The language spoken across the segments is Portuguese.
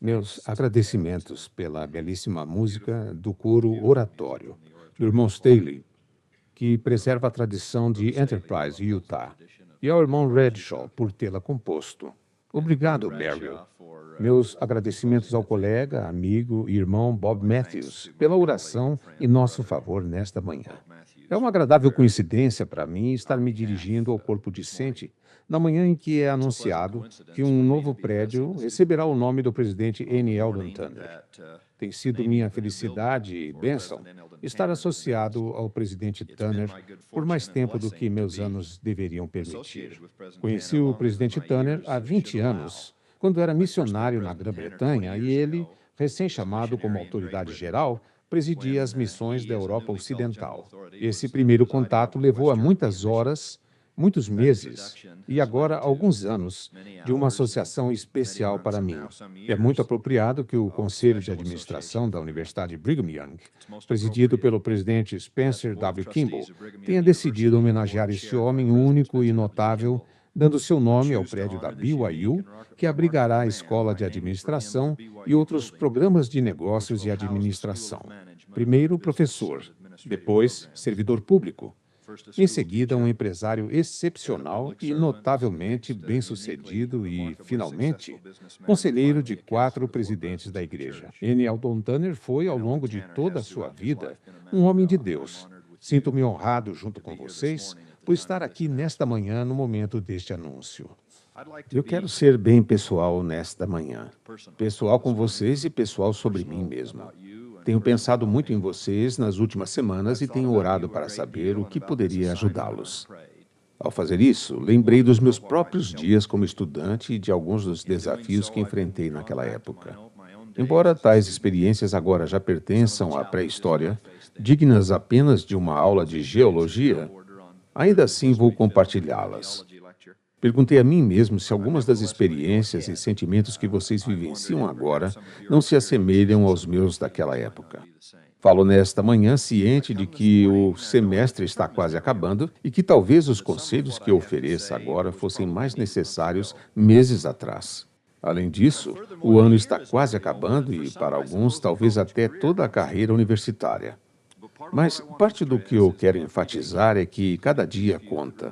Meus agradecimentos pela belíssima música do coro Oratório, do irmão Staley, que preserva a tradição de Enterprise, Utah, e ao irmão Redshaw por tê-la composto. Obrigado, Beryl. Meus agradecimentos ao colega, amigo e irmão Bob Matthews pela oração em nosso favor nesta manhã. É uma agradável coincidência para mim estar me dirigindo ao corpo discente na manhã em que é anunciado que um novo prédio receberá o nome do presidente N. Eldon Turner. Tem sido minha felicidade e bênção estar associado ao presidente Turner por mais tempo do que meus anos deveriam permitir. Conheci o presidente Turner há 20 anos, quando era missionário na Grã-Bretanha e ele, recém-chamado como autoridade geral, presidia as missões da Europa Ocidental. Esse primeiro contato levou a muitas horas, muitos meses e agora alguns anos de uma associação especial para mim. É muito apropriado que o Conselho de Administração da Universidade Brigham Young, presidido pelo presidente Spencer W. Kimball, tenha decidido homenagear este homem único e notável, dando seu nome ao prédio da BYU, que abrigará a Escola de Administração e outros programas de negócios e administração. Primeiro, professor, depois, servidor público. Em seguida, um empresário excepcional e notavelmente bem-sucedido e, finalmente, conselheiro de 4 presidentes da igreja. N. Eldon Turner foi, ao longo de toda a sua vida, um homem de Deus. Sinto-me honrado, junto com vocês, por estar aqui nesta manhã no momento deste anúncio. Eu quero ser bem pessoal nesta manhã. Pessoal com vocês e pessoal sobre mim mesmo. Tenho pensado muito em vocês nas últimas semanas e tenho orado para saber o que poderia ajudá-los. Ao fazer isso, lembrei dos meus próprios dias como estudante e de alguns dos desafios que enfrentei naquela época. Embora tais experiências agora já pertençam à pré-história, dignas apenas de uma aula de geologia, ainda assim vou compartilhá-las. Perguntei a mim mesmo se algumas das experiências e sentimentos que vocês vivenciam agora não se assemelham aos meus daquela época. Falo nesta manhã ciente de que o semestre está quase acabando e que talvez os conselhos que eu ofereça agora fossem mais necessários meses atrás. Além disso, o ano está quase acabando e, para alguns, talvez até toda a carreira universitária. Mas parte do que eu quero enfatizar é que cada dia conta.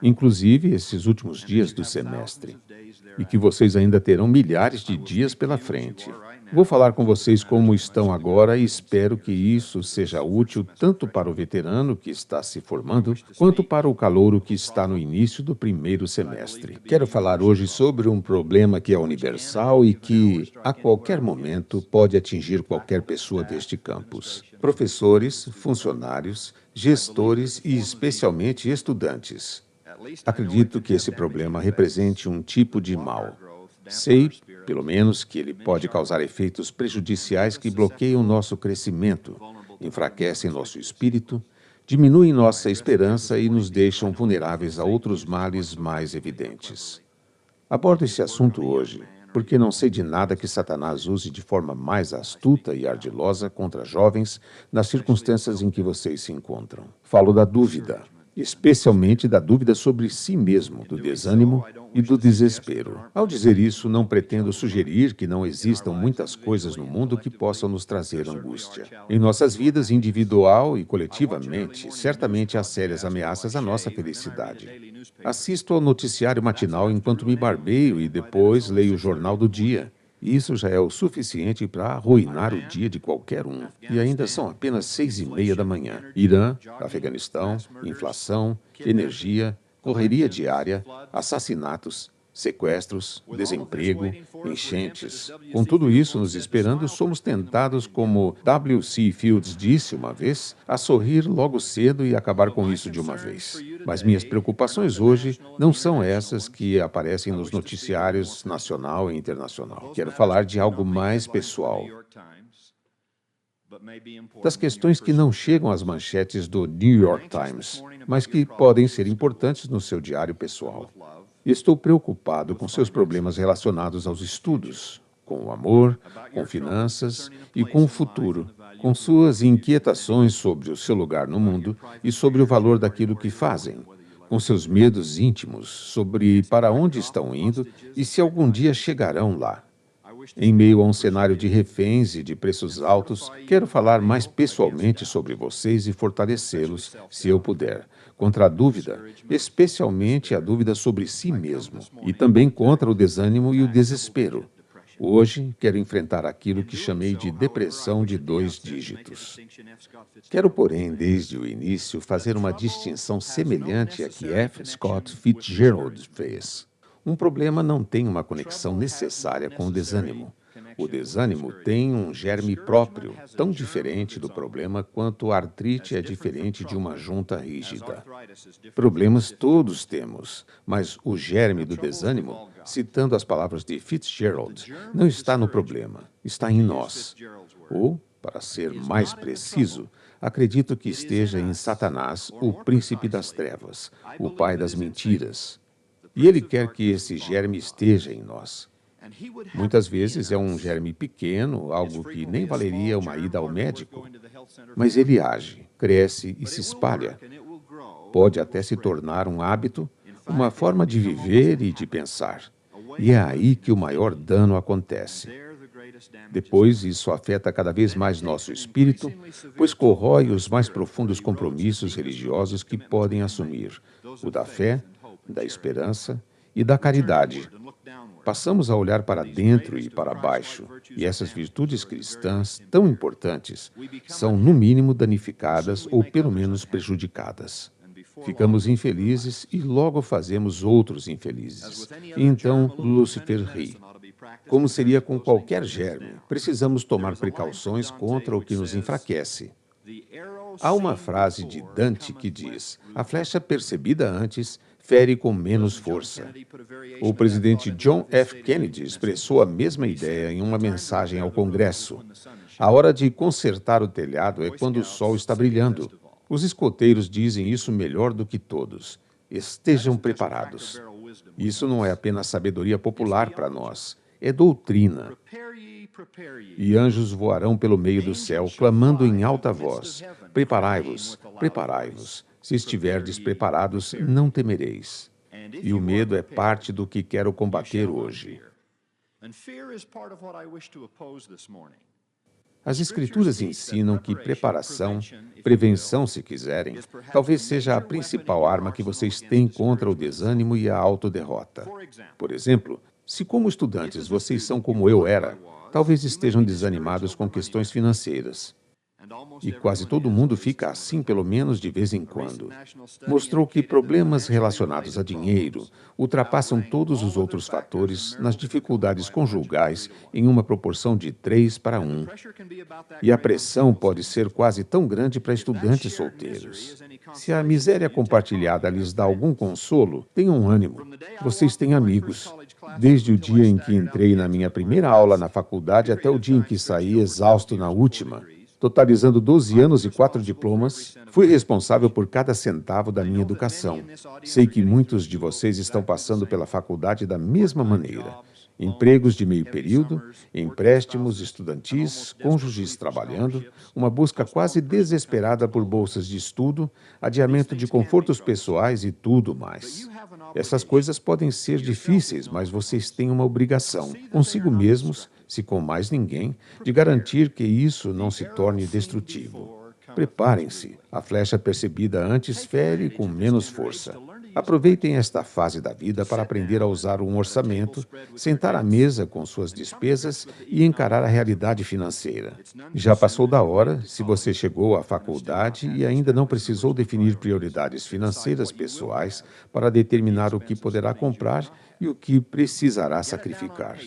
Inclusive esses últimos dias do semestre, e que vocês ainda terão milhares de dias pela frente. Vou falar com vocês como estão agora e espero que isso seja útil tanto para o veterano que está se formando, quanto para o calouro que está no início do primeiro semestre. Quero falar hoje sobre um problema que é universal e que, a qualquer momento, pode atingir qualquer pessoa deste campus. Professores, funcionários, gestores e especialmente estudantes. Acredito que esse problema represente um tipo de mal. Sei, pelo menos, que ele pode causar efeitos prejudiciais que bloqueiam nosso crescimento, enfraquecem nosso espírito, diminuem nossa esperança e nos deixam vulneráveis a outros males mais evidentes. Abordo esse assunto hoje, porque não sei de nada que Satanás use de forma mais astuta e ardilosa contra jovens nas circunstâncias em que vocês se encontram. Falo da dúvida. Especialmente da dúvida sobre si mesmo, do desânimo e do desespero. Ao dizer isso, não pretendo sugerir que não existam muitas coisas no mundo que possam nos trazer angústia. Em nossas vidas, individual e coletivamente, certamente há sérias ameaças à nossa felicidade. Assisto ao noticiário matinal enquanto me barbeio e depois leio o jornal do dia. Isso já é o suficiente para arruinar o dia de qualquer um. E ainda são apenas 6:30 da manhã. Irã, Afeganistão, inflação, energia, correria diária, assassinatos, sequestros, desemprego, enchentes. Com tudo isso nos esperando, somos tentados, como W. C. Fields disse uma vez, a sorrir logo cedo e acabar com isso de uma vez. Mas minhas preocupações hoje não são essas que aparecem nos noticiários nacional e internacional. Quero falar de algo mais pessoal. Das questões que não chegam às manchetes do New York Times, mas que podem ser importantes no seu diário pessoal. Estou preocupado com seus problemas relacionados aos estudos, com o amor, com finanças e com o futuro, com suas inquietações sobre o seu lugar no mundo e sobre o valor daquilo que fazem, com seus medos íntimos sobre para onde estão indo e se algum dia chegarão lá. Em meio a um cenário de reféns e de preços altos, quero falar mais pessoalmente sobre vocês e fortalecê-los, se eu puder, contra a dúvida, especialmente a dúvida sobre si mesmo, e também contra o desânimo e o desespero. Hoje, quero enfrentar aquilo que chamei de depressão de 2 dígitos. Quero, porém, desde o início, fazer uma distinção semelhante à que F. Scott Fitzgerald fez. Um problema não tem uma conexão necessária com o desânimo. O desânimo tem um germe próprio, tão diferente do problema quanto a artrite é diferente de uma junta rígida. Problemas todos temos, mas o germe do desânimo, citando as palavras de Fitzgerald, não está no problema, está em nós. Ou, para ser mais preciso, acredito que esteja em Satanás, o príncipe das trevas, o pai das mentiras. E ele quer que esse germe esteja em nós. Muitas vezes é um germe pequeno, algo que nem valeria uma ida ao médico, mas ele age, cresce e se espalha. Pode até se tornar um hábito, uma forma de viver e de pensar. E é aí que o maior dano acontece. Depois, isso afeta cada vez mais nosso espírito, pois corrói os mais profundos compromissos religiosos que podem assumir, o da fé, da esperança e da caridade. Passamos a olhar para dentro e para baixo, e essas virtudes cristãs, tão importantes, são no mínimo danificadas ou pelo menos prejudicadas. Ficamos infelizes e logo fazemos outros infelizes. E então Lúcifer ri. Como seria com qualquer germe, precisamos tomar precauções contra o que nos enfraquece. Há uma frase de Dante que diz: a flecha percebida antes fere com menos força. O presidente John F. Kennedy expressou a mesma ideia em uma mensagem ao Congresso. A hora de consertar o telhado é quando o sol está brilhando. Os escoteiros dizem isso melhor do que todos. Estejam preparados. Isso não é apenas sabedoria popular para nós, é doutrina. E anjos voarão pelo meio do céu, clamando em alta voz: preparai-vos, preparai-vos. Se estiverdes preparados, não temereis. E o medo é parte do que quero combater hoje. As Escrituras ensinam que preparação, prevenção, se quiserem, talvez seja a principal arma que vocês têm contra o desânimo e a autoderrota. Por exemplo, se como estudantes vocês são como eu era, talvez estejam desanimados com questões financeiras. E quase todo mundo fica assim pelo menos de vez em quando. Mostrou que problemas relacionados a dinheiro ultrapassam todos os outros fatores nas dificuldades conjugais em uma proporção de 3:1. E a pressão pode ser quase tão grande para estudantes solteiros. Se a miséria compartilhada lhes dá algum consolo, tenham ânimo. Vocês têm amigos. Desde o dia em que entrei na minha primeira aula na faculdade até o dia em que saí exausto na última, totalizando 12 anos e 4 diplomas, fui responsável por cada centavo da minha educação. Sei que muitos de vocês estão passando pela faculdade da mesma maneira. Empregos de meio período, empréstimos estudantis, cônjuges trabalhando, uma busca quase desesperada por bolsas de estudo, adiamento de confortos pessoais e tudo mais. Essas coisas podem ser difíceis, mas vocês têm uma obrigação, consigo mesmos, se com mais ninguém, de garantir que isso não se torne destrutivo. Preparem-se. A flecha percebida antes fere com menos força. Aproveitem esta fase da vida para aprender a usar um orçamento, sentar à mesa com suas despesas e encarar a realidade financeira. Já passou da hora, se você chegou à faculdade e ainda não precisou definir prioridades financeiras pessoais para determinar o que poderá comprar e o que precisará sacrificar.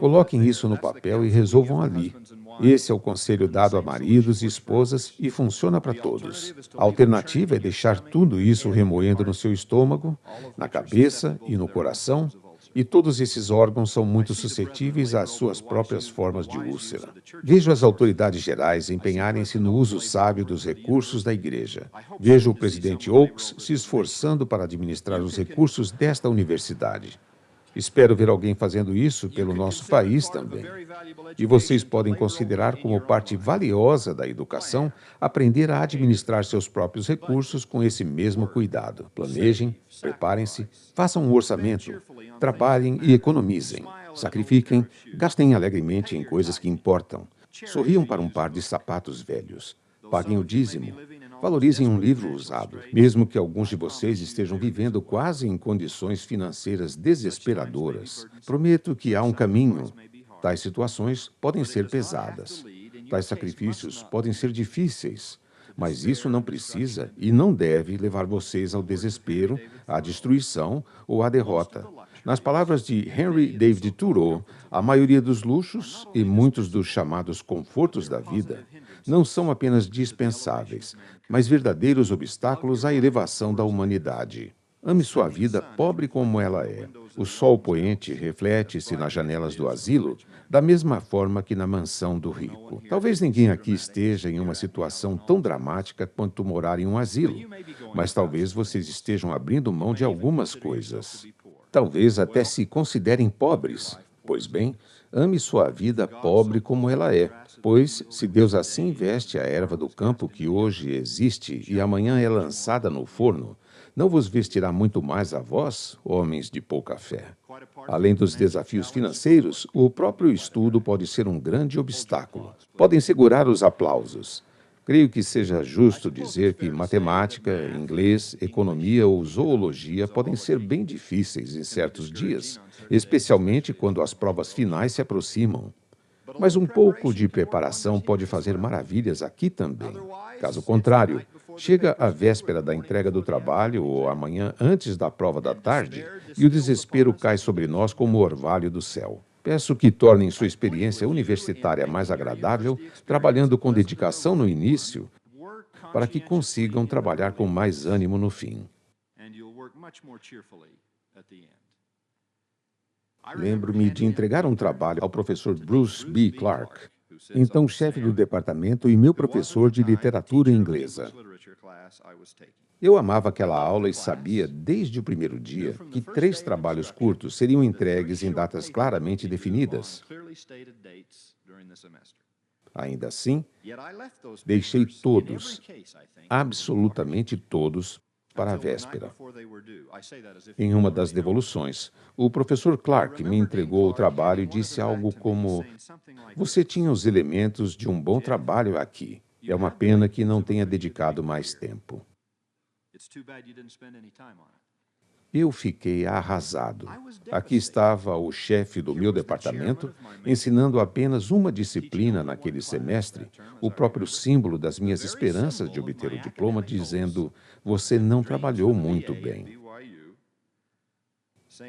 Coloquem isso no papel e resolvam ali. Esse é o conselho dado a maridos e esposas e funciona para todos. A alternativa é deixar tudo isso remoendo no seu estômago, na cabeça e no coração, e todos esses órgãos são muito suscetíveis às suas próprias formas de úlcera. Vejo as autoridades gerais empenharem-se no uso sábio dos recursos da igreja. Vejo o presidente Oaks se esforçando para administrar os recursos desta universidade. Espero ver alguém fazendo isso pelo nosso país também. E vocês podem considerar como parte valiosa da educação aprender a administrar seus próprios recursos com esse mesmo cuidado. Planejem, preparem-se, façam um orçamento, trabalhem e economizem. Sacrifiquem, gastem alegremente em coisas que importam. Sorriam para um par de sapatos velhos. Paguem o dízimo. Valorizem um livro usado, mesmo que alguns de vocês estejam vivendo quase em condições financeiras desesperadoras. Prometo que há um caminho. Tais situações podem ser pesadas. Tais sacrifícios podem ser difíceis. Mas isso não precisa e não deve levar vocês ao desespero, à destruição ou à derrota. Nas palavras de Henry David Thoreau, a maioria dos luxos e muitos dos chamados confortos da vida não são apenas dispensáveis, mas verdadeiros obstáculos à elevação da humanidade. Ame sua vida pobre como ela é. O sol poente reflete-se nas janelas do asilo da mesma forma que na mansão do rico. Talvez ninguém aqui esteja em uma situação tão dramática quanto morar em um asilo, mas talvez vocês estejam abrindo mão de algumas coisas. Talvez até se considerem pobres. Pois bem, ame sua vida pobre como ela é, pois se Deus assim veste a erva do campo que hoje existe e amanhã é lançada no forno, não vos vestirá muito mais a vós, homens de pouca fé. Além dos desafios financeiros, o próprio estudo pode ser um grande obstáculo. Podem segurar os aplausos. Creio que seja justo dizer que matemática, inglês, economia ou zoologia podem ser bem difíceis em certos dias, especialmente quando as provas finais se aproximam. Mas um pouco de preparação pode fazer maravilhas aqui também. Caso contrário, chega a véspera da entrega do trabalho ou amanhã antes da prova da tarde e o desespero cai sobre nós como orvalho do céu. Peço que tornem sua experiência universitária mais agradável, trabalhando com dedicação no início, para que consigam trabalhar com mais ânimo no fim. Lembro-me de entregar um trabalho ao professor Bruce B. Clark, então chefe do departamento e meu professor de literatura inglesa. Eu amava aquela aula e sabia, desde o primeiro dia, que 3 trabalhos curtos seriam entregues em datas claramente definidas. Ainda assim, deixei todos, absolutamente todos, para a véspera. Em uma das devoluções, o professor Clark me entregou o trabalho e disse algo como: "Você tinha os elementos de um bom trabalho aqui. É uma pena que não tenha dedicado mais tempo." Eu fiquei arrasado. Aqui estava o chefe do meu departamento, ensinando apenas uma disciplina naquele semestre, o próprio símbolo das minhas esperanças de obter o diploma, dizendo: "Você não trabalhou muito bem."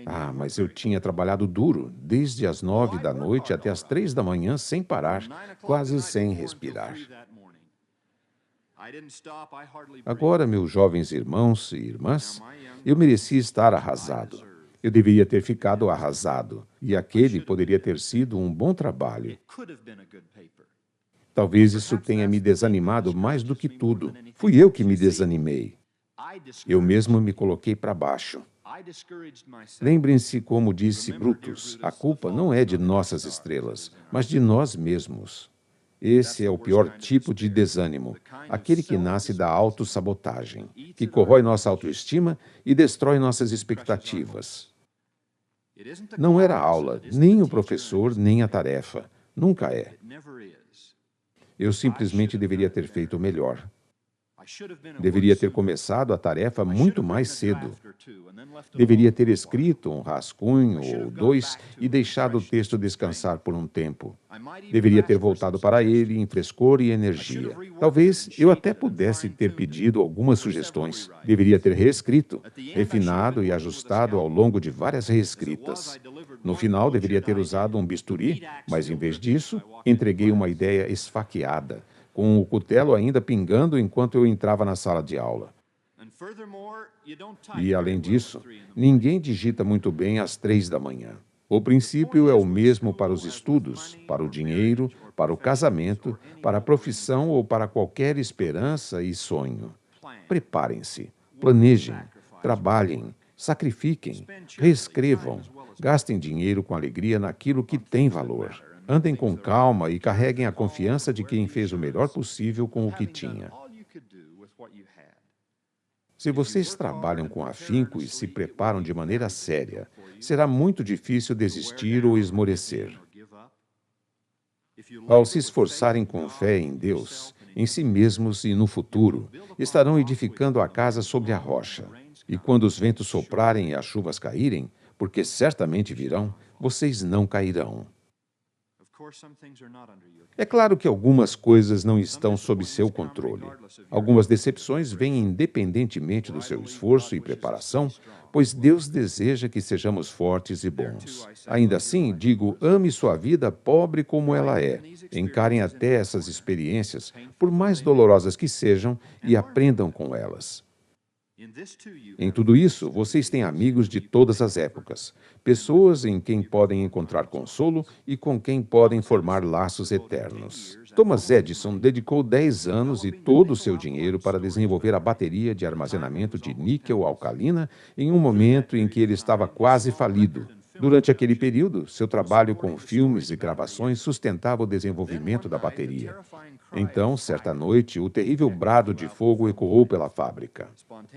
Ah, mas eu tinha trabalhado duro, desde as 9 da noite até as 3 da manhã, sem parar, quase sem respirar. Agora, meus jovens irmãos e irmãs, eu merecia estar arrasado. Eu deveria ter ficado arrasado, e aquele poderia ter sido um bom trabalho. Talvez isso tenha me desanimado mais do que tudo. Fui eu que me desanimei. Eu mesmo me coloquei para baixo. Lembrem-se como disse Brutus, a culpa não é de nossas estrelas, mas de nós mesmos. Esse é o pior tipo de desânimo, aquele que nasce da autossabotagem, que corrói nossa autoestima e destrói nossas expectativas. Não era a aula, nem o professor, nem a tarefa. Nunca é. Eu simplesmente deveria ter feito melhor. Deveria ter começado a tarefa muito mais cedo. Deveria ter escrito um rascunho ou 2 e deixado o texto descansar por um tempo. Deveria ter voltado para ele em frescor e energia. Talvez eu até pudesse ter pedido algumas sugestões. Deveria ter reescrito, refinado e ajustado ao longo de várias reescritas. No final, deveria ter usado um bisturi, mas em vez disso, entreguei uma ideia esfaqueada, com o cutelo ainda pingando enquanto eu entrava na sala de aula. E, além disso, ninguém digita muito bem às 3 da manhã. O princípio é o mesmo para os estudos, para o dinheiro, para o casamento, para a profissão ou para qualquer esperança e sonho. Preparem-se, planejem, trabalhem, sacrifiquem, reescrevam, gastem dinheiro com alegria naquilo que tem valor. Andem com calma e carreguem a confiança de quem fez o melhor possível com o que tinha. Se vocês trabalham com afinco e se preparam de maneira séria, será muito difícil desistir ou esmorecer. Ao se esforçarem com fé em Deus, em si mesmos e no futuro, estarão edificando a casa sobre a rocha. E quando os ventos soprarem e as chuvas caírem, porque certamente virão, vocês não cairão. É claro que algumas coisas não estão sob seu controle. Algumas decepções vêm independentemente do seu esforço e preparação, pois Deus deseja que sejamos fortes e bons. Ainda assim, digo, ame sua vida pobre como ela é. Encarem até essas experiências, por mais dolorosas que sejam, e aprendam com elas. Em tudo isso, vocês têm amigos de todas as épocas, pessoas em quem podem encontrar consolo e com quem podem formar laços eternos. Thomas Edison dedicou 10 anos e todo o seu dinheiro para desenvolver a bateria de armazenamento de níquel alcalina em um momento em que ele estava quase falido. Durante aquele período, seu trabalho com filmes e gravações sustentava o desenvolvimento da bateria. Então, certa noite, o terrível brado de fogo ecoou pela fábrica.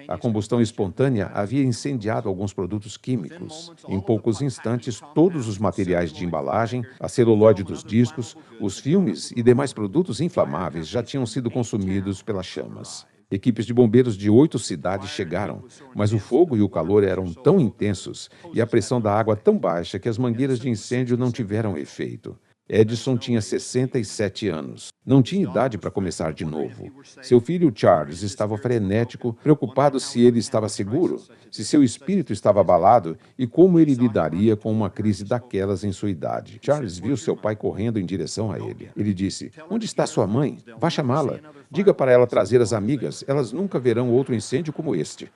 A combustão espontânea havia incendiado alguns produtos químicos. Em poucos instantes, todos os materiais de embalagem, a celulose dos discos, os filmes e demais produtos inflamáveis já tinham sido consumidos pelas chamas. Equipes de bombeiros de 8 cidades chegaram, mas o fogo e o calor eram tão intensos e a pressão da água tão baixa que as mangueiras de incêndio não tiveram efeito. Edison tinha 67 anos. Não tinha idade para começar de novo. Seu filho Charles estava frenético, preocupado se ele estava seguro, se seu espírito estava abalado e como ele lidaria com uma crise daquelas em sua idade. Charles viu seu pai correndo em direção a ele. Ele disse: "Onde está sua mãe? Vá chamá-la. Diga para ela trazer as amigas. Elas nunca verão outro incêndio como este."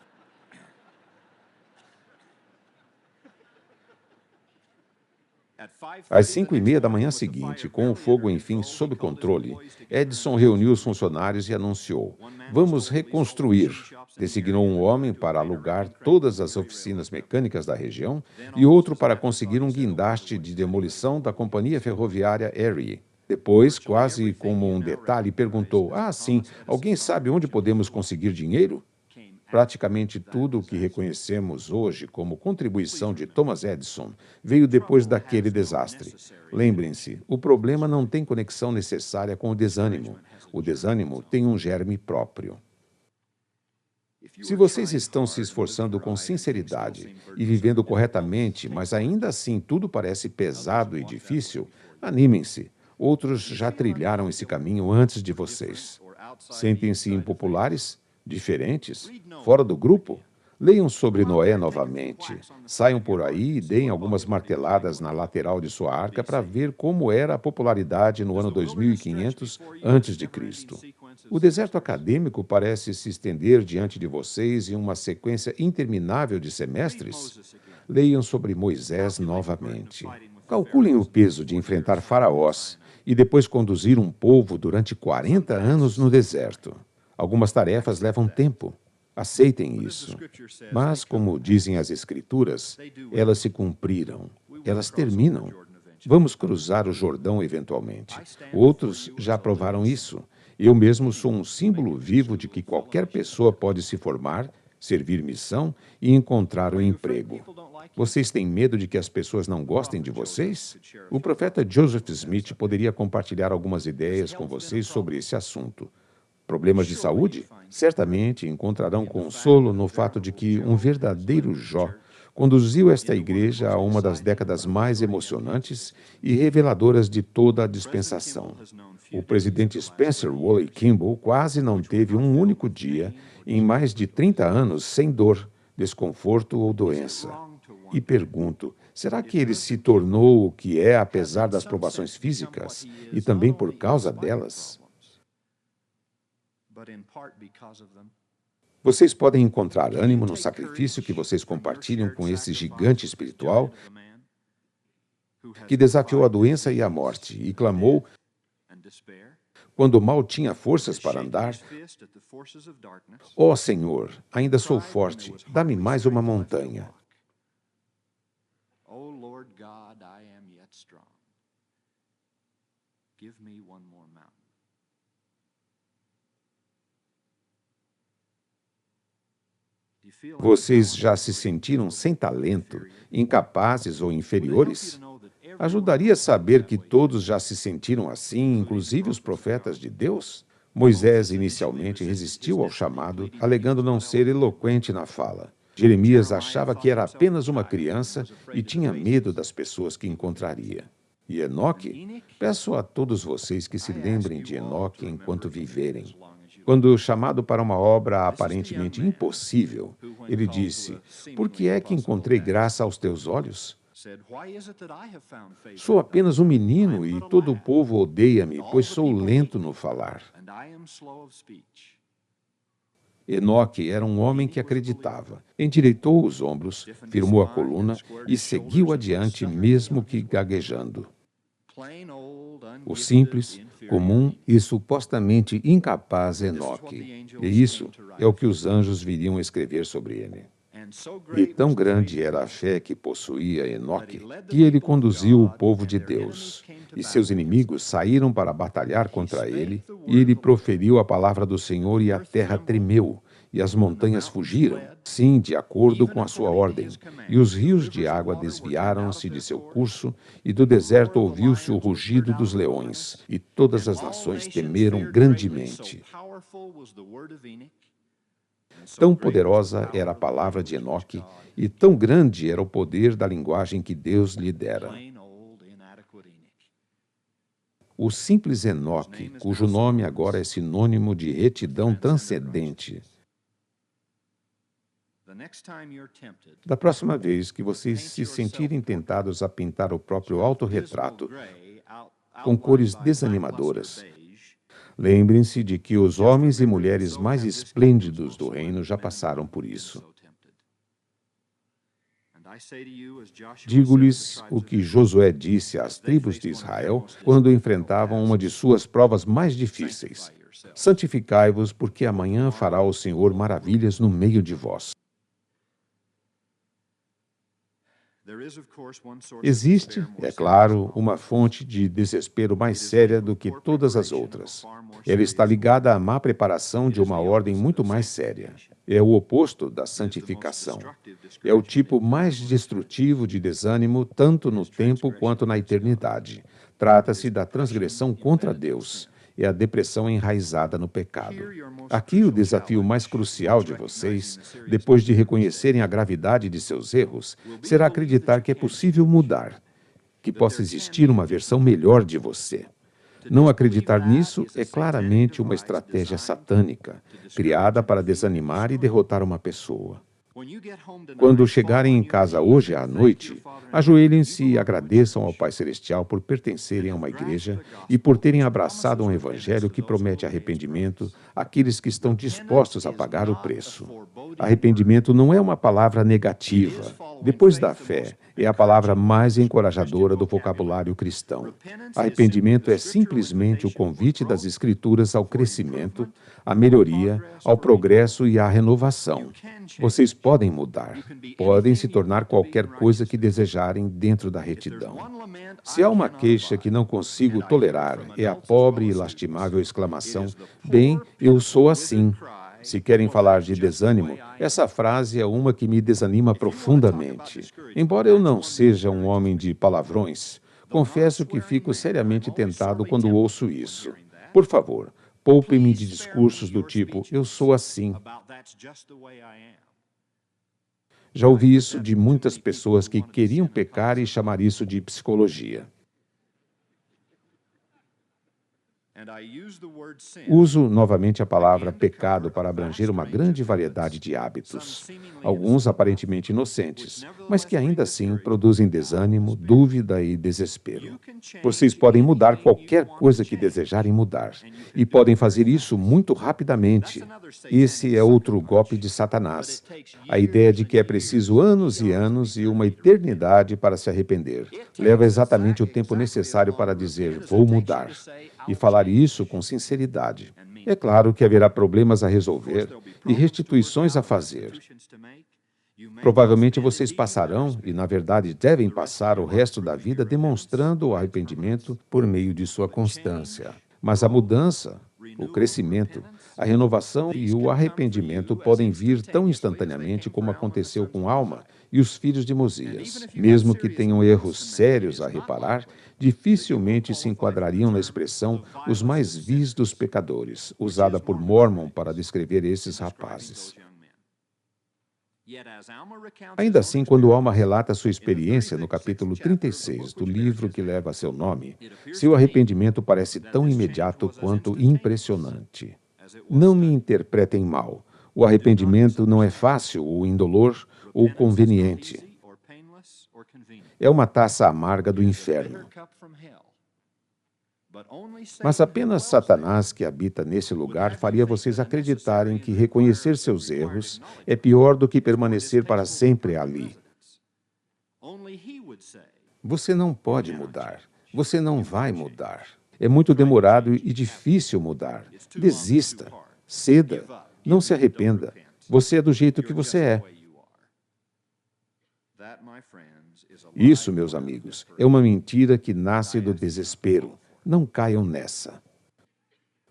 Às 5:30 da manhã seguinte, com o fogo enfim sob controle, Edison reuniu os funcionários e anunciou: "Vamos reconstruir." Designou um homem para alugar todas as oficinas mecânicas da região e outro para conseguir um guindaste de demolição da companhia ferroviária Erie. Depois, quase como um detalhe, perguntou: "Ah, sim, alguém sabe onde podemos conseguir dinheiro?" Praticamente tudo o que reconhecemos hoje como contribuição de Thomas Edison veio depois daquele desastre. Lembrem-se, o problema não tem conexão necessária com o desânimo. O desânimo tem um germe próprio. Se vocês estão se esforçando com sinceridade e vivendo corretamente, mas ainda assim tudo parece pesado e difícil, animem-se. Outros já trilharam esse caminho antes de vocês. Sentem-se impopulares? Diferentes? Fora do grupo? Leiam sobre Noé novamente. Saiam por aí e deem algumas marteladas na lateral de sua arca para ver como era a popularidade no ano 2500 antes de Cristo. O deserto acadêmico parece se estender diante de vocês em uma sequência interminável de semestres. Leiam sobre Moisés novamente. Calculem o peso de enfrentar faraós e depois conduzir um povo durante 40 anos no deserto. Algumas tarefas levam tempo. Aceitem isso. Mas, como dizem as Escrituras, elas se cumpriram, elas terminam. Vamos cruzar o Jordão eventualmente. Outros já provaram isso. Eu mesmo sou um símbolo vivo de que qualquer pessoa pode se formar, servir missão e encontrar um emprego. Vocês têm medo de que as pessoas não gostem de vocês? O profeta Joseph Smith poderia compartilhar algumas ideias com vocês sobre esse assunto. Problemas de saúde? Certamente encontrarão consolo no fato de que um verdadeiro Jó conduziu esta igreja a uma das décadas mais emocionantes e reveladoras de toda a dispensação. O presidente Spencer Woolley Kimball quase não teve um único dia em mais de 30 anos sem dor, desconforto ou doença. E pergunto, será que ele se tornou o que é apesar das provações físicas e também por causa delas? Vocês podem encontrar ânimo no sacrifício que vocês compartilham com esse gigante espiritual que desafiou a doença e a morte e clamou quando mal tinha forças para andar: "Ó Senhor, ainda sou forte, dá-me mais uma montanha." Oh Lord God, I am yet strong. Give me one more mountain. Vocês já se sentiram sem talento, incapazes ou inferiores? Ajudaria a saber que todos já se sentiram assim, inclusive os profetas de Deus? Moisés inicialmente resistiu ao chamado, alegando não ser eloquente na fala. Jeremias achava que era apenas uma criança e tinha medo das pessoas que encontraria. E Enoque? Peço a todos vocês que se lembrem de Enoque enquanto viverem. Quando chamado para uma obra aparentemente impossível, ele disse: Por que é que encontrei graça aos teus olhos? Sou apenas um menino e todo o povo odeia-me, pois sou lento no falar. Enoque era um homem que acreditava, endireitou os ombros, firmou a coluna e seguiu adiante, mesmo que gaguejando. O simples, comum e supostamente incapaz Enoque. E isso é o que os anjos viriam escrever sobre ele. E tão grande era a fé que possuía Enoque, que ele conduziu o povo de Deus. E seus inimigos saíram para batalhar contra ele, e ele proferiu a palavra do Senhor e a terra tremeu, e as montanhas fugiram, sim, de acordo com a sua ordem. E os rios de água desviaram-se de seu curso, e do deserto ouviu-se o rugido dos leões, e todas as nações temeram grandemente. Tão poderosa era a palavra de Enoque, e tão grande era o poder da linguagem que Deus lhe dera. O simples Enoque, cujo nome agora é sinônimo de retidão transcendente. Da próxima vez que vocês se sentirem tentados a pintar o próprio autorretrato com cores desanimadoras, lembrem-se de que os homens e mulheres mais esplêndidos do reino já passaram por isso. Digo-lhes o que Josué disse às tribos de Israel quando enfrentavam uma de suas provas mais difíceis: santificai-vos, porque amanhã fará o Senhor maravilhas no meio de vós. Existe, é claro, uma fonte de desespero mais séria do que todas as outras. Ela está ligada à má preparação de uma ordem muito mais séria. É o oposto da santificação. É o tipo mais destrutivo de desânimo, tanto no tempo quanto na eternidade. Trata-se da transgressão contra Deus. É a depressão enraizada no pecado. Aqui o desafio mais crucial de vocês, depois de reconhecerem a gravidade de seus erros, será acreditar que é possível mudar, que possa existir uma versão melhor de você. Não acreditar nisso é claramente uma estratégia satânica, criada para desanimar e derrotar uma pessoa. Quando chegarem em casa hoje à noite, ajoelhem-se e agradeçam ao Pai Celestial por pertencerem a uma igreja e por terem abraçado um evangelho que promete arrependimento àqueles que estão dispostos a pagar o preço. Arrependimento não é uma palavra negativa. Depois da fé, é a palavra mais encorajadora do vocabulário cristão. Arrependimento é simplesmente o convite das Escrituras ao crescimento, à melhoria, ao progresso e à renovação. Vocês podem mudar, podem se tornar qualquer coisa que desejarem dentro da retidão. Se há uma queixa que não consigo tolerar, é a pobre e lastimável exclamação: bem, eu sou assim. Se querem falar de desânimo, essa frase é uma que me desanima profundamente. Embora eu não seja um homem de palavrões, confesso que fico seriamente tentado quando ouço isso. Por favor, poupe-me de discursos do tipo: eu sou assim. Já ouvi isso de muitas pessoas que queriam pecar e chamar isso de psicologia. Uso novamente a palavra pecado para abranger uma grande variedade de hábitos, alguns aparentemente inocentes, mas que ainda assim produzem desânimo, dúvida e desespero. Vocês podem mudar qualquer coisa que desejarem mudar, e podem fazer isso muito rapidamente. Esse é outro golpe de Satanás, a ideia de que é preciso anos e anos e uma eternidade para se arrepender. Leva exatamente o tempo necessário para dizer: vou mudar, e falar isso com sinceridade. É claro que haverá problemas a resolver e restituições a fazer. Provavelmente vocês passarão, e na verdade devem passar o resto da vida demonstrando o arrependimento por meio de sua constância. Mas a mudança, o crescimento, A renovação e o arrependimento podem vir tão instantaneamente como aconteceu com Alma e os filhos de Mosias. Mesmo que tenham erros sérios a reparar, dificilmente se enquadrariam na expressão os mais vis dos pecadores, usada por Mormon para descrever esses rapazes. Ainda assim, quando Alma relata sua experiência no capítulo 36 do livro que leva seu nome, seu arrependimento parece tão imediato quanto impressionante. Não me interpretem mal. O arrependimento não é fácil, ou indolor, ou conveniente. É uma taça amarga do inferno. Mas apenas Satanás, que habita nesse lugar, faria vocês acreditarem que reconhecer seus erros é pior do que permanecer para sempre ali. Você não pode mudar. Você não vai mudar. É muito demorado e difícil mudar. Desista. Ceda. Não se arrependa. Você é do jeito que você é. Isso, meus amigos, é uma mentira que nasce do desespero. Não caiam nessa.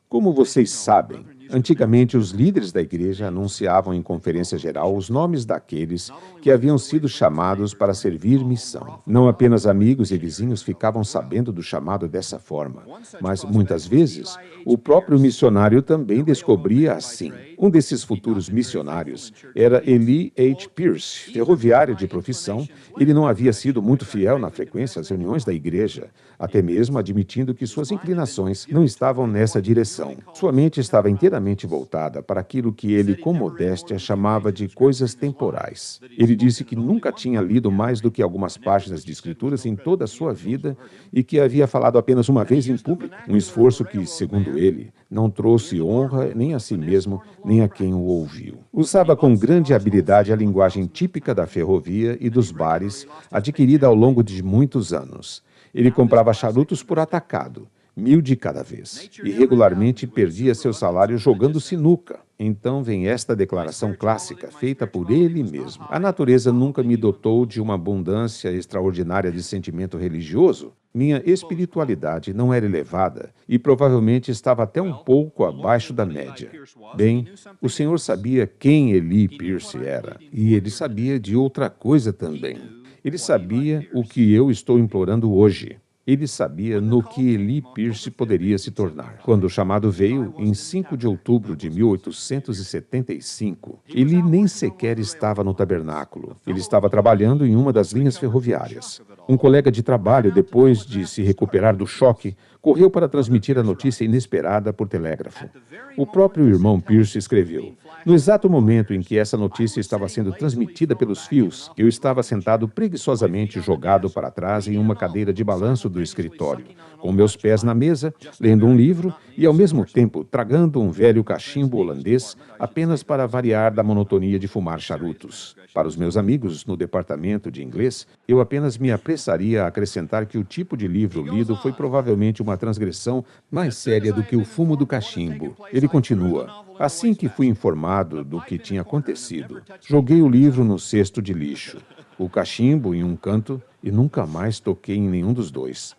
Como vocês sabem, antigamente os líderes da igreja anunciavam em conferência geral os nomes daqueles que haviam sido chamados para servir missão. Não apenas amigos e vizinhos ficavam sabendo do chamado dessa forma, mas muitas vezes o próprio missionário também descobria assim. Um desses futuros missionários era Eli H. Pierce, ferroviário de profissão. Ele não havia sido muito fiel na frequência às reuniões da igreja, até mesmo admitindo que suas inclinações não estavam nessa direção. Sua mente estava inteiramente voltada para aquilo que ele, com modéstia, chamava de coisas temporais. Ele disse que nunca tinha lido mais do que algumas páginas de escrituras em toda a sua vida e que havia falado apenas uma vez em público, um esforço que, segundo ele, não trouxe honra nem a si mesmo, nem a quem o ouviu. Usava com grande habilidade a linguagem típica da ferrovia e dos bares, adquirida ao longo de muitos anos. Ele comprava charutos por atacado, 1.000 de cada vez, e regularmente perdia seu salário jogando sinuca. Então vem esta declaração clássica, feita por ele mesmo. A natureza nunca me dotou de uma abundância extraordinária de sentimento religioso. Minha espiritualidade não era elevada e provavelmente estava até um pouco abaixo da média. Bem, o Senhor sabia quem Eli Pierce era, e ele sabia de outra coisa também. Ele sabia o que eu estou implorando hoje. Ele sabia no que Eli Pierce poderia se tornar. Quando o chamado veio, em 5 de outubro de 1875, ele nem sequer estava no tabernáculo. Ele estava trabalhando em uma das linhas ferroviárias. Um colega de trabalho, depois de se recuperar do choque, correu para transmitir a notícia inesperada por telégrafo. O próprio irmão Pierce escreveu: "No exato momento em que essa notícia estava sendo transmitida pelos fios, eu estava sentado preguiçosamente jogado para trás em uma cadeira de balanço do escritório, com meus pés na mesa, lendo um livro e, ao mesmo tempo, tragando um velho cachimbo holandês, apenas para variar da monotonia de fumar charutos. Para os meus amigos no departamento de inglês, eu apenas me apressaria a acrescentar que o tipo de livro lido foi provavelmente uma transgressão mais séria do que o fumo do cachimbo." Ele continua: "Assim que fui informado do que tinha acontecido, joguei o livro no cesto de lixo, o cachimbo em um canto e nunca mais toquei em nenhum dos dois.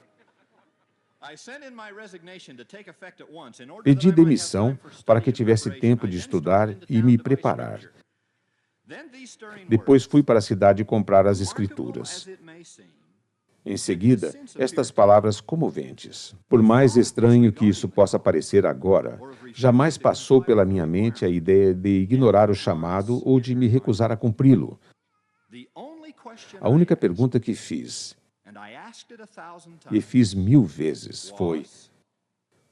Pedi demissão para que tivesse tempo de estudar e me preparar. Depois fui para a cidade comprar as escrituras." Em seguida, estas palavras comoventes. "Por mais estranho que isso possa parecer agora, jamais passou pela minha mente a ideia de ignorar o chamado ou de me recusar a cumpri-lo. A única pergunta que fiz, e fiz 1000 vezes, foi: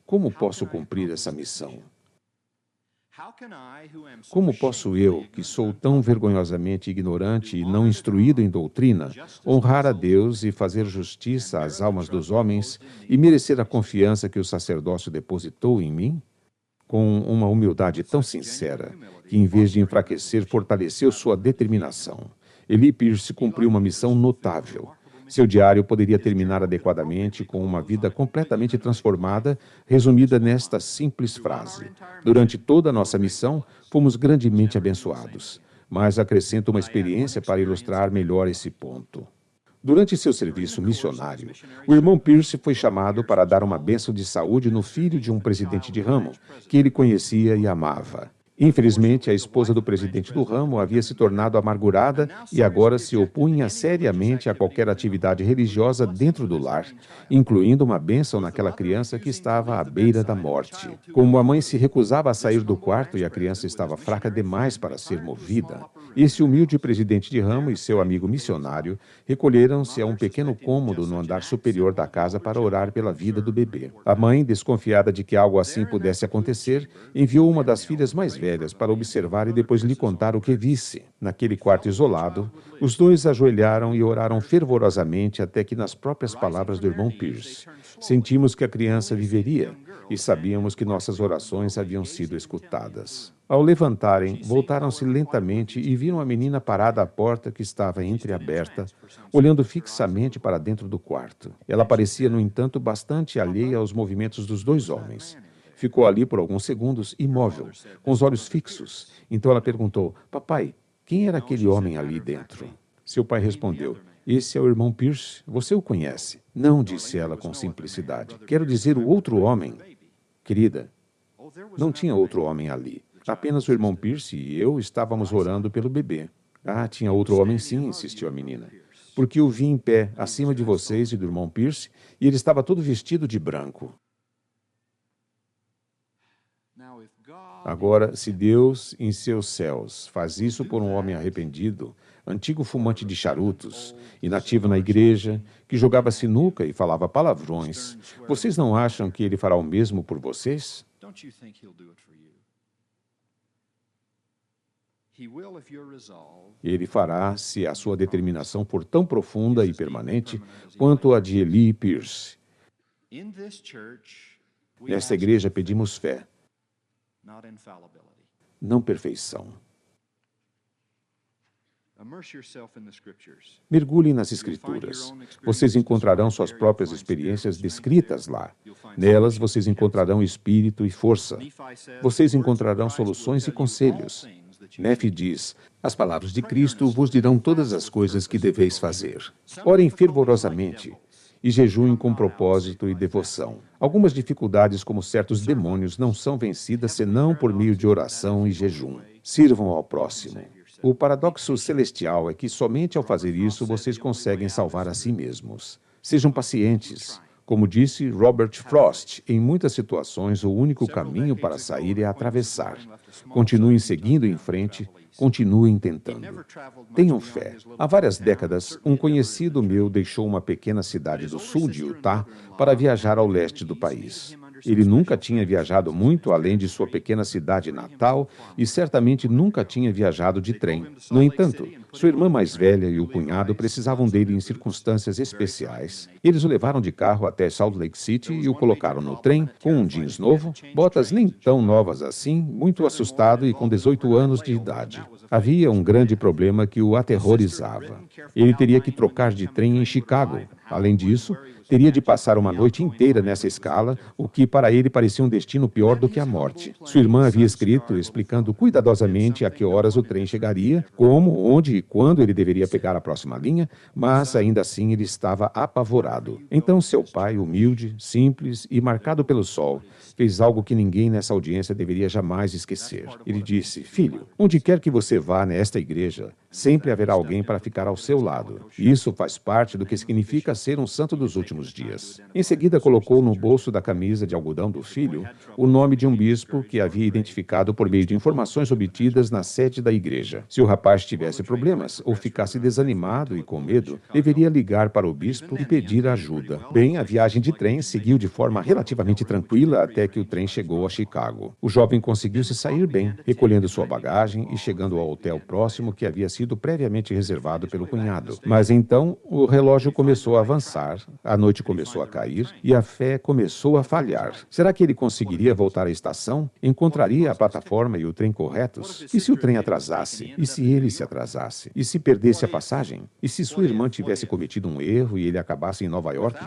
como posso cumprir essa missão? Como posso eu, que sou tão vergonhosamente ignorante e não instruído em doutrina, honrar a Deus e fazer justiça às almas dos homens e merecer a confiança que o sacerdócio depositou em mim?" Com uma humildade tão sincera, que em vez de enfraquecer, fortaleceu sua determinação. Eli Pierce cumpriu uma missão notável. Seu diário poderia terminar adequadamente com uma vida completamente transformada, resumida nesta simples frase: "Durante toda a nossa missão, fomos grandemente abençoados." Mas acrescento uma experiência para ilustrar melhor esse ponto. Durante seu serviço missionário, o irmão Pierce foi chamado para dar uma bênção de saúde no filho de um presidente de ramo, que ele conhecia e amava. Infelizmente, a esposa do presidente do ramo havia se tornado amargurada e agora se opunha seriamente a qualquer atividade religiosa dentro do lar, incluindo uma bênção naquela criança que estava à beira da morte. Como a mãe se recusava a sair do quarto e a criança estava fraca demais para ser movida, esse humilde presidente de ramo e seu amigo missionário recolheram-se a um pequeno cômodo no andar superior da casa para orar pela vida do bebê. A mãe, desconfiada de que algo assim pudesse acontecer, enviou uma das filhas mais velhas para observar e depois lhe contar o que visse. Naquele quarto isolado, os dois ajoelharam e oraram fervorosamente até que, nas próprias palavras do irmão Pierce, sentimos que a criança viveria e sabíamos que nossas orações haviam sido escutadas. Ao levantarem, voltaram-se lentamente e viram a menina parada à porta que estava entreaberta, olhando fixamente para dentro do quarto. Ela parecia, no entanto, bastante alheia aos movimentos dos dois homens. Ficou ali por alguns segundos, imóvel, com os olhos fixos. Então ela perguntou: Papai, quem era aquele homem ali dentro? Seu pai respondeu: Esse é o irmão Pierce. Você o conhece? Não, disse ela com simplicidade. Quero dizer, o outro homem. Querida, não tinha outro homem ali. Apenas o irmão Pierce e eu estávamos orando pelo bebê. Ah, tinha outro homem sim, insistiu a menina. Porque o vi em pé, acima de vocês e do irmão Pierce, e ele estava todo vestido de branco. Agora, se Deus, em seus céus, faz isso por um homem arrependido, antigo fumante de charutos, inativo na igreja, que jogava sinuca e falava palavrões, vocês não acham que ele fará o mesmo por vocês? Ele fará se a sua determinação for tão profunda e permanente quanto a de Eli Pierce. Nesta igreja pedimos fé, não perfeição. Mergulhem nas Escrituras. Vocês encontrarão suas próprias experiências descritas lá. Nelas, vocês encontrarão espírito e força. Vocês encontrarão soluções e conselhos. Nefe diz: as palavras de Cristo vos dirão todas as coisas que deveis fazer. Orem fervorosamente e jejuem com propósito e devoção. Algumas dificuldades, como certos demônios, não são vencidas senão por meio de oração e jejum. Sirvam ao próximo. O paradoxo celestial é que somente ao fazer isso vocês conseguem salvar a si mesmos. Sejam pacientes. Como disse Robert Frost, em muitas situações o único caminho para sair é atravessar. Continuem seguindo em frente, continuem tentando. Tenham fé. Há várias décadas, um conhecido meu deixou uma pequena cidade do sul de Utah para viajar ao leste do país. Ele nunca tinha viajado muito além de sua pequena cidade natal e certamente nunca tinha viajado de trem. No entanto, sua irmã mais velha e o cunhado precisavam dele em circunstâncias especiais. Eles o levaram de carro até Salt Lake City e o colocaram no trem com um jeans novo, botas nem tão novas assim, muito assustado e com 18 anos de idade. Havia um grande problema que o aterrorizava. Ele teria que trocar de trem em Chicago. Além disso, teria de passar uma noite inteira nessa escala, o que para ele parecia um destino pior do que a morte. Sua irmã havia escrito, explicando cuidadosamente a que horas o trem chegaria, como, onde e quando ele deveria pegar a próxima linha, mas ainda assim ele estava apavorado. Então seu pai, humilde, simples e marcado pelo sol, fez algo que ninguém nessa audiência deveria jamais esquecer. Ele disse: filho, onde quer que você vá nesta igreja, sempre haverá alguém para ficar ao seu lado. Isso faz parte do que significa ser um santo dos últimos dias. Em seguida, colocou no bolso da camisa de algodão do filho o nome de um bispo que havia identificado por meio de informações obtidas na sede da igreja. Se o rapaz tivesse problemas ou ficasse desanimado e com medo, deveria ligar para o bispo e pedir ajuda. Bem, a viagem de trem seguiu de forma relativamente tranquila até que o trem chegou a Chicago. O jovem conseguiu se sair bem, recolhendo sua bagagem e chegando ao hotel próximo que havia sido previamente reservado pelo cunhado. Mas então, o relógio começou a avançar, a noite noite começou a cair e a fé começou a falhar. Será que ele conseguiria voltar à estação? Encontraria a plataforma e o trem corretos? E se o trem atrasasse? E se ele se atrasasse? E se perdesse a passagem? E se sua irmã tivesse cometido um erro e ele acabasse em Nova York?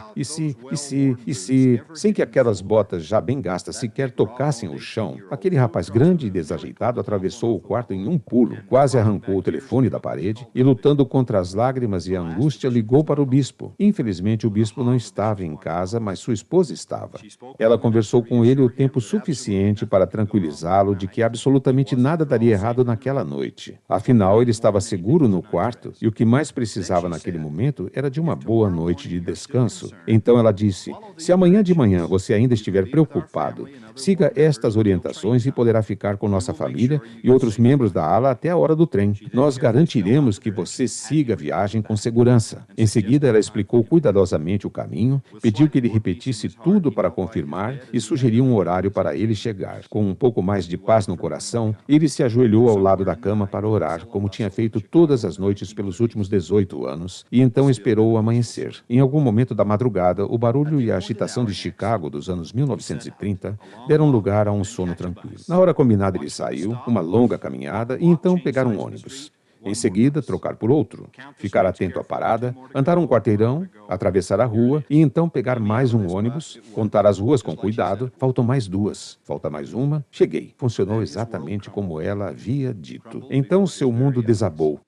Sem que aquelas botas já bem gastas sequer tocassem o chão, aquele rapaz grande e desajeitado atravessou o quarto em um pulo, quase arrancou o telefone da parede e, lutando contra as lágrimas e a angústia, ligou para o bispo. Infelizmente, o bispo não estava em casa, mas sua esposa estava. Ela conversou com ele o tempo suficiente para tranquilizá-lo de que absolutamente nada daria errado naquela noite. Afinal, ele estava seguro no quarto e o que mais precisava naquele momento era de uma boa noite de descanso. Então ela disse: se amanhã de manhã você ainda estiver preocupado, siga estas orientações e poderá ficar com nossa família e outros membros da ala até a hora do trem. Nós garantiremos que você siga a viagem com segurança. Em seguida, ela explicou cuidadosamente o caminho, pediu que ele repetisse tudo para confirmar e sugeriu um horário para ele chegar. Com um pouco mais de paz no coração, ele se ajoelhou ao lado da cama para orar, como tinha feito todas as noites pelos últimos 18 anos, e então esperou o amanhecer. Em algum momento da madrugada, o barulho e a agitação de Chicago dos anos 1930 deram lugar a um sono tranquilo. Na hora combinada, ele saiu, uma longa caminhada, e então pegar um ônibus. Em seguida, trocar por outro, ficar atento à parada, andar um quarteirão, atravessar a rua e então pegar mais um ônibus, contar as ruas com cuidado. Faltam mais duas, falta mais uma. Cheguei. Funcionou exatamente como ela havia dito. Então seu mundo desabou.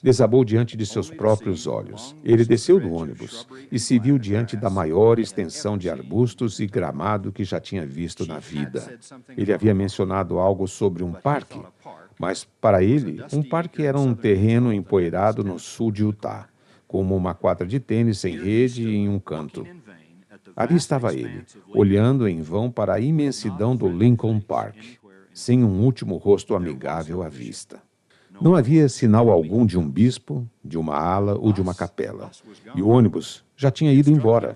Desabou diante de seus próprios olhos. Ele desceu do ônibus e se viu diante da maior extensão de arbustos e gramado que já tinha visto na vida. Ele havia mencionado algo sobre um parque, mas para ele, um parque era um terreno empoeirado no sul de Utah, como uma quadra de tênis sem rede em um canto. Ali estava ele, olhando em vão para a imensidão do Lincoln Park, sem um último rosto amigável à vista. Não havia sinal algum de um bispo, de uma ala ou de uma capela. E o ônibus já tinha ido embora.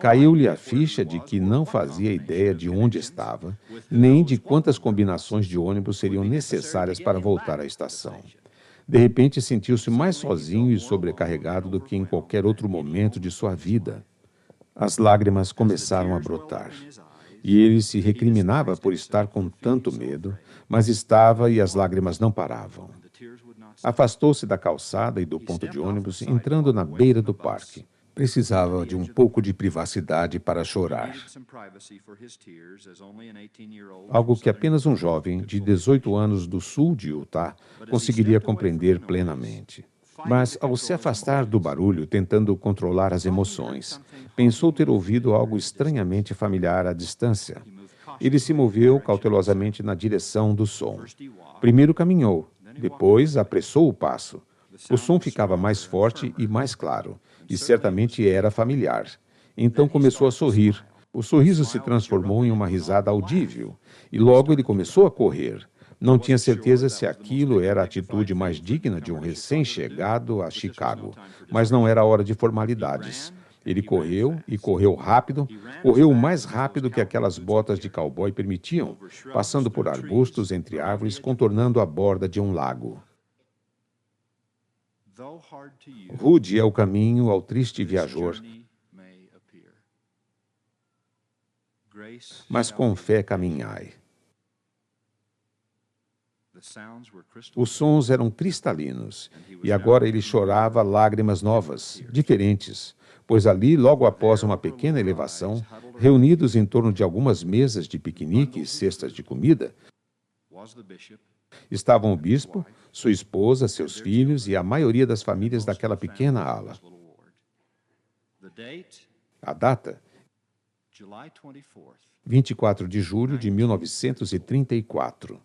Caiu-lhe a ficha de que não fazia ideia de onde estava, nem de quantas combinações de ônibus seriam necessárias para voltar à estação. De repente, sentiu-se mais sozinho e sobrecarregado do que em qualquer outro momento de sua vida. As lágrimas começaram a brotar. E ele se recriminava por estar com tanto medo, mas estava e as lágrimas não paravam. Afastou-se da calçada e do ponto de ônibus, entrando na beira do parque. Precisava de um pouco de privacidade para chorar. Algo que apenas um jovem de 18 anos do sul de Utah conseguiria compreender plenamente. Mas, ao se afastar do barulho, tentando controlar as emoções, pensou ter ouvido algo estranhamente familiar à distância. Ele se moveu cautelosamente na direção do som. Primeiro caminhou, depois apressou o passo. O som ficava mais forte e mais claro, e certamente era familiar. Então começou a sorrir. O sorriso se transformou em uma risada audível, e logo ele começou a correr. Não tinha certeza se aquilo era a atitude mais digna de um recém-chegado a Chicago, mas não era hora de formalidades. Ele correu e correu rápido, correu o mais rápido que aquelas botas de cowboy permitiam, passando por arbustos entre árvores, contornando a borda de um lago. Rude é o caminho ao triste viajor, mas com fé caminhai. Os sons eram cristalinos, e agora ele chorava lágrimas novas, diferentes, pois ali, logo após uma pequena elevação, reunidos em torno de algumas mesas de piquenique e cestas de comida, estavam o bispo, sua esposa, seus filhos e a maioria das famílias daquela pequena ala. A data, 24 de julho de 1934.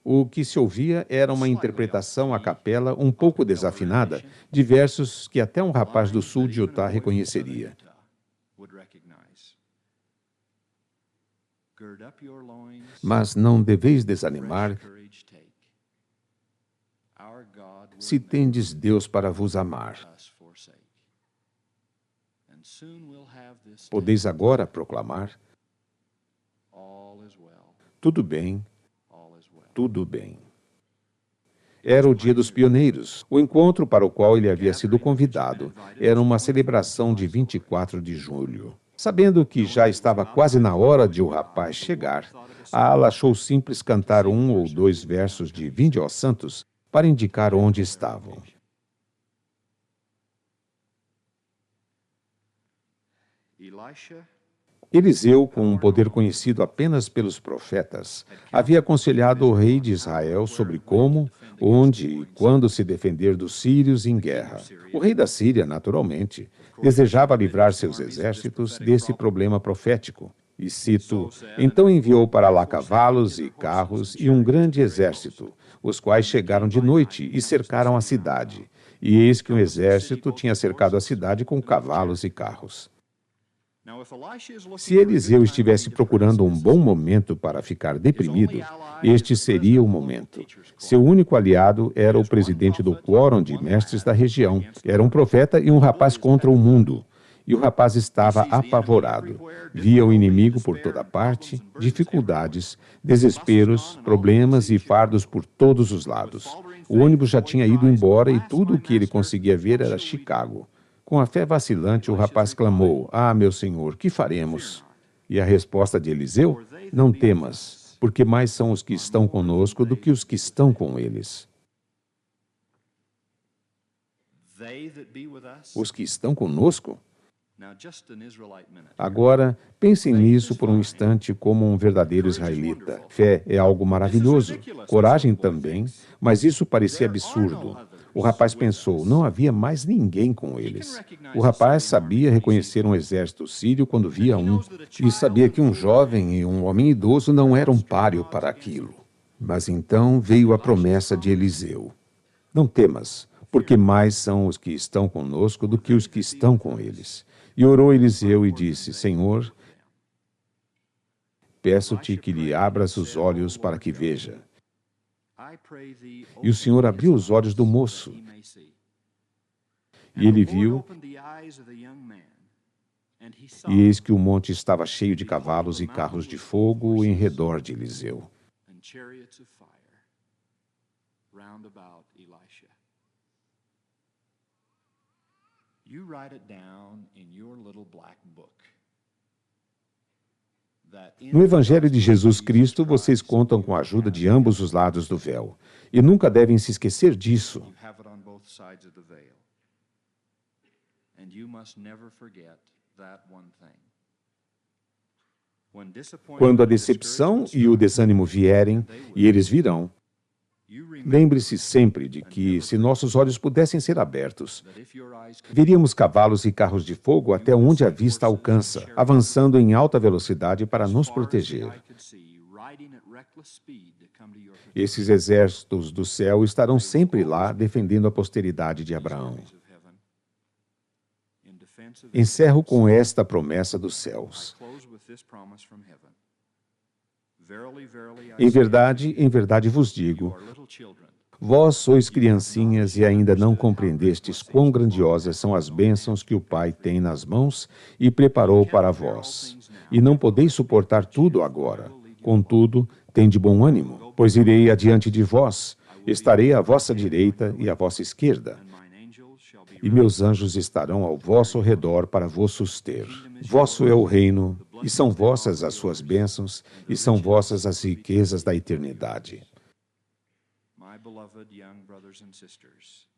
O que se ouvia era uma interpretação a capela um pouco desafinada de versos que até um rapaz do sul de Utah reconheceria. Mas não deveis desanimar se tendes Deus para vos amar. Podeis agora proclamar: tudo bem, tudo bem. Era o Dia dos Pioneiros. O encontro para o qual ele havia sido convidado era uma celebração de 24 de julho. Sabendo que já estava quase na hora de o rapaz chegar, a ala achou simples cantar um ou dois versos de Vinde, ó Santos, para indicar onde estavam. Eliseu, com um poder conhecido apenas pelos profetas, havia aconselhado o rei de Israel sobre como, onde e quando se defender dos sírios em guerra. O rei da Síria, naturalmente, desejava livrar seus exércitos desse problema profético. E cito: Então enviou para lá cavalos e carros e um grande exército, os quais chegaram de noite e cercaram a cidade. E eis que um exército tinha cercado a cidade com cavalos e carros. Se Eliseu estivesse procurando um bom momento para ficar deprimido, este seria o momento. Seu único aliado era o presidente do quórum de mestres da região. Era um profeta e um rapaz contra o mundo. E o rapaz estava apavorado. Via o inimigo por toda parte, dificuldades, desesperos, problemas e fardos por todos os lados. O ônibus já tinha ido embora e tudo o que ele conseguia ver era Chicago. Com a fé vacilante, o rapaz clamou: Ah, meu senhor, que faremos? E a resposta de Eliseu: Não temas, porque mais são os que estão conosco do que os que estão com eles. Os que estão conosco? Agora, pensem nisso por um instante como um verdadeiro israelita. Fé é algo maravilhoso, coragem também, mas isso parecia absurdo. O rapaz pensou, não havia mais ninguém com eles. O rapaz sabia reconhecer um exército sírio quando via um, e sabia que um jovem e um homem idoso não eram páreo para aquilo. Mas então veio a promessa de Eliseu. Não temas, porque mais são os que estão conosco do que os que estão com eles. E orou Eliseu e disse, Senhor, peço-te que lhe abras os olhos para que veja. E o Senhor abriu os olhos do moço. E ele viu, e eis que o monte estava cheio de cavalos e carros de fogo em redor de Eliseu. You write it down in your little black book. No Evangelho de Jesus Cristo, vocês contam com a ajuda de ambos os lados do véu. E nunca devem se esquecer disso. You have it on both sides of the veil. And you must never forget that one thing. Quando a decepção e o desânimo vierem, e eles virão, lembre-se sempre de que, se nossos olhos pudessem ser abertos, veríamos cavalos e carros de fogo até onde a vista alcança, avançando em alta velocidade para nos proteger. Esses exércitos do céu estarão sempre lá defendendo a posteridade de Abraão. Encerro com esta promessa dos céus. Em verdade vos digo, vós sois criancinhas e ainda não compreendestes quão grandiosas são as bênçãos que o Pai tem nas mãos e preparou para vós. E não podeis suportar tudo agora. Contudo, tende bom ânimo, pois irei adiante de vós, estarei à vossa direita e à vossa esquerda. E meus anjos estarão ao vosso redor para vos suster. Vosso é o reino, e são vossas as suas bênçãos, e são vossas as riquezas da eternidade. My beloved young brothers and sisters,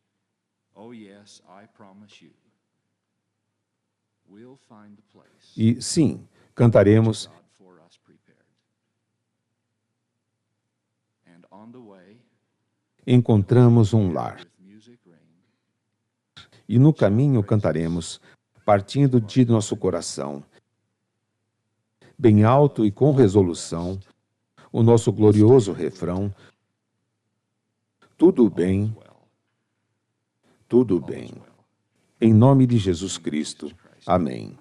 oh yes, I promise you, we'll find the place E, sim, cantaremos, God for us prepared. And on the way, encontramos um lar. with music rain, E no caminho cantaremos, partindo de nosso coração, bem alto e com resolução, o nosso glorioso refrão, tudo bem, tudo bem. Em nome de Jesus Cristo. Amém.